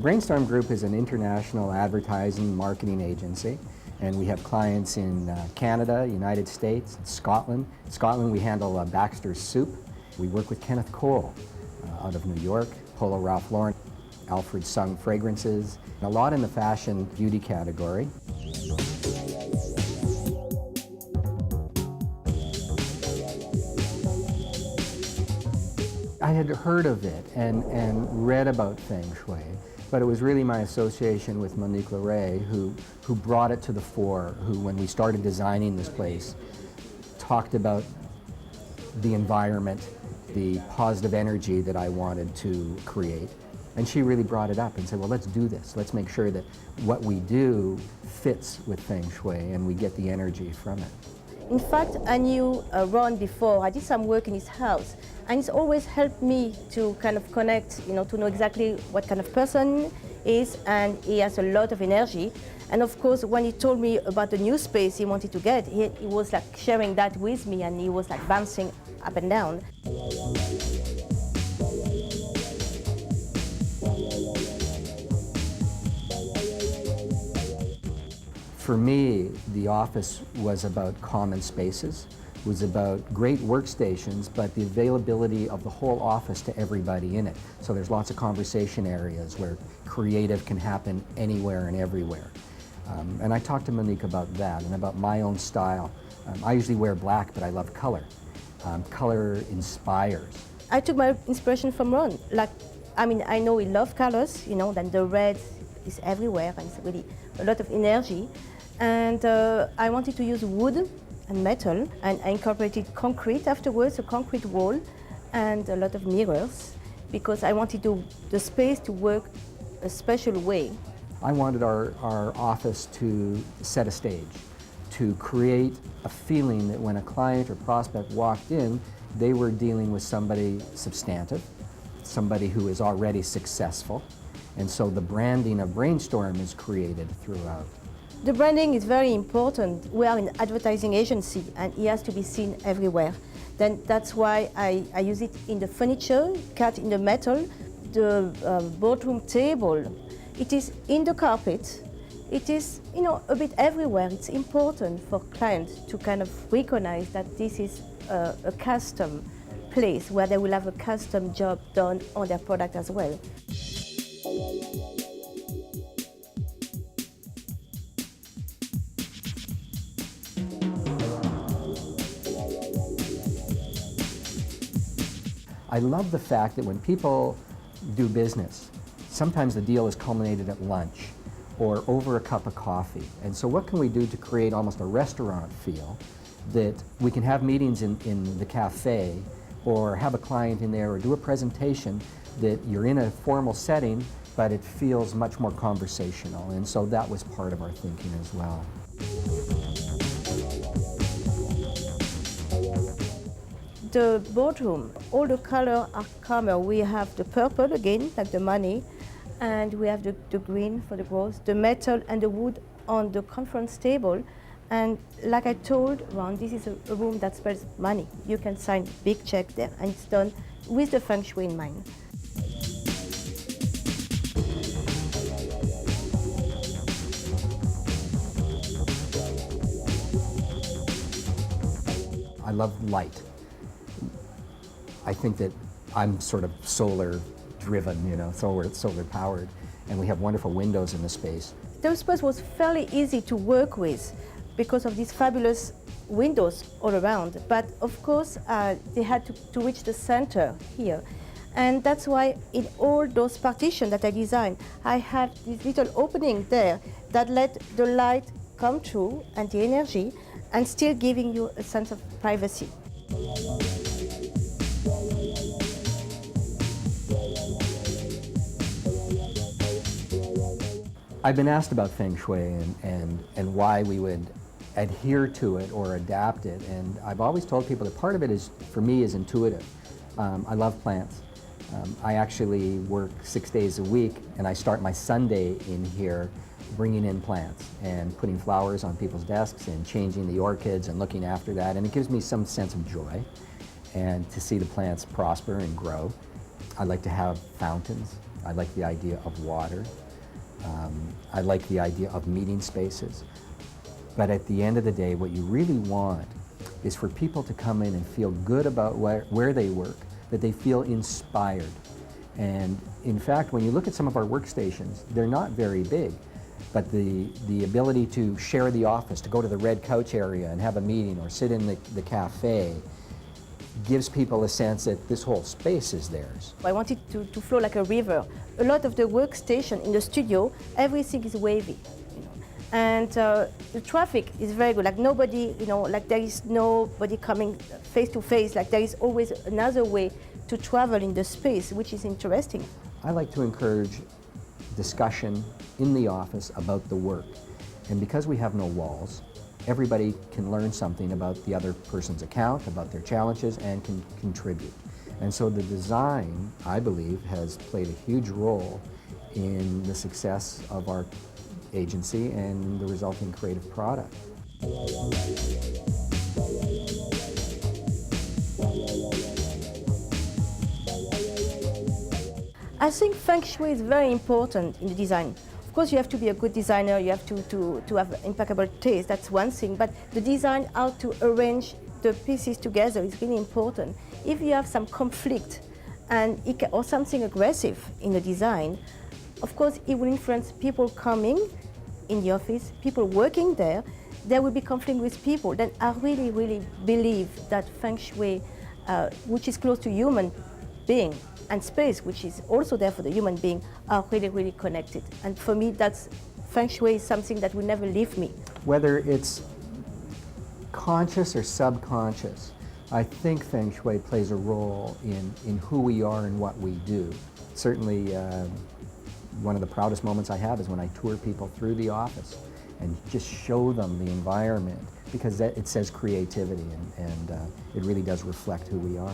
Brainstorm Group is an international advertising marketing agency, and we have clients in Canada, United States, Scotland. In Scotland we handle Baxter's Soup. We work with Kenneth Cole out of New York, Polo Ralph Lauren, Alfred Sung Fragrances, and a lot in the fashion beauty category. I had heard of it and read about Feng Shui, but it was really my association with Monique Le Ray who brought it to the fore, who, when we started designing this place, talked about the environment, the positive energy that I wanted to create. And she really brought it up and said, well, let's do this. Let's make sure that what we do fits with Feng Shui and we get the energy from it. In fact, I knew Ron before. I did some work in his house, and it's always helped me to kind of connect, to know exactly what kind of person he is, and he has a lot of energy. And of course, when he told me about the new space he wanted to get, he was like sharing that with me, and he was like bouncing up and down. For me, the office was about common spaces, was about great workstations, but the availability of the whole office to everybody in it. So there's lots of conversation areas where creative can happen anywhere and everywhere. And I talked to Monique about that and about my own style. I usually wear black, but I love color. Color inspires. I took my inspiration from Ron. I know he loves colors, then the red is everywhere, and it's really a lot of energy. And I wanted to use wood and metal, and I incorporated concrete afterwards, a concrete wall, and a lot of mirrors, because I wanted the space to work a special way. I wanted our office to set a stage, to create a feeling that when a client or prospect walked in, they were dealing with somebody substantive, somebody who is already successful, and so the branding of Brainstorm is created throughout. The branding is very important. We are an advertising agency, and it has to be seen everywhere. Then that's why I use it in the furniture, cut in the metal, the boardroom table. It is in the carpet. It is, a bit everywhere. It's important for clients to kind of recognize that this is a custom place where they will have a custom job done on their product as well. I love the fact that when people do business, sometimes the deal is culminated at lunch or over a cup of coffee. And so what can we do to create almost a restaurant feel, that we can have meetings in the cafe or have a client in there or do a presentation that you're in a formal setting, but it feels much more conversational. And so that was part of our thinking as well. The boardroom, all the colors are calmer. We have the purple again, like the money, and we have the green for the growth, the metal and the wood on the conference table. And like I told Ron, this is a room that spells money. You can sign big check there, and it's done with the Feng Shui in mind. I love light. I think that I'm sort of solar driven, solar powered, and we have wonderful windows in the space. The space was fairly easy to work with because of these fabulous windows all around, but of course they had to reach the center here. And that's why in all those partitions that I designed, I had this little opening there that let the light come through and the energy, and still giving you a sense of privacy. I've been asked about Feng Shui and why we would adhere to it or adapt it, and I've always told people that part of it for me is intuitive. I love plants. I actually work 6 days a week, and I start my Sunday in here bringing in plants and putting flowers on people's desks and changing the orchids and looking after that, and it gives me some sense of joy and to see the plants prosper and grow. I like to have fountains I like the idea of water. I like the idea of meeting spaces. But at the end of the day, what you really want is for people to come in and feel good about where they work, that they feel inspired. And in fact, when you look at some of our workstations, they're not very big, but the ability to share the office, to go to the red couch area and have a meeting or sit in the cafe, gives people a sense that this whole space is theirs. I want it to flow like a river. A lot of the workstation in the studio, everything is wavy. And the traffic is very good. Like nobody, like there is nobody coming face to face. Like there is always another way to travel in the space, which is interesting. I like to encourage discussion in the office about the work. And because we have no walls, everybody can learn something about the other person's account, about their challenges, and can contribute. And so the design, I believe, has played a huge role in the success of our agency and the resulting creative product. I think Feng Shui is very important in the design. Of course, you have to be a good designer, you have to have impeccable taste, that's one thing, but the design, how to arrange the pieces together is really important. If you have some conflict or something aggressive in the design, of course, it will influence people coming in the office, people working there. There will be conflict with people. Then I really, really believe that Feng Shui, which is close to human being, and space, which is also there for the human being, are really, really connected. And for me, that's Feng Shui is something that will never leave me. Whether it's conscious or subconscious, I think Feng Shui plays a role in who we are and what we do. Certainly, one of the proudest moments I have is when I tour people through the office and just show them the environment, because it says creativity, and it really does reflect who we are.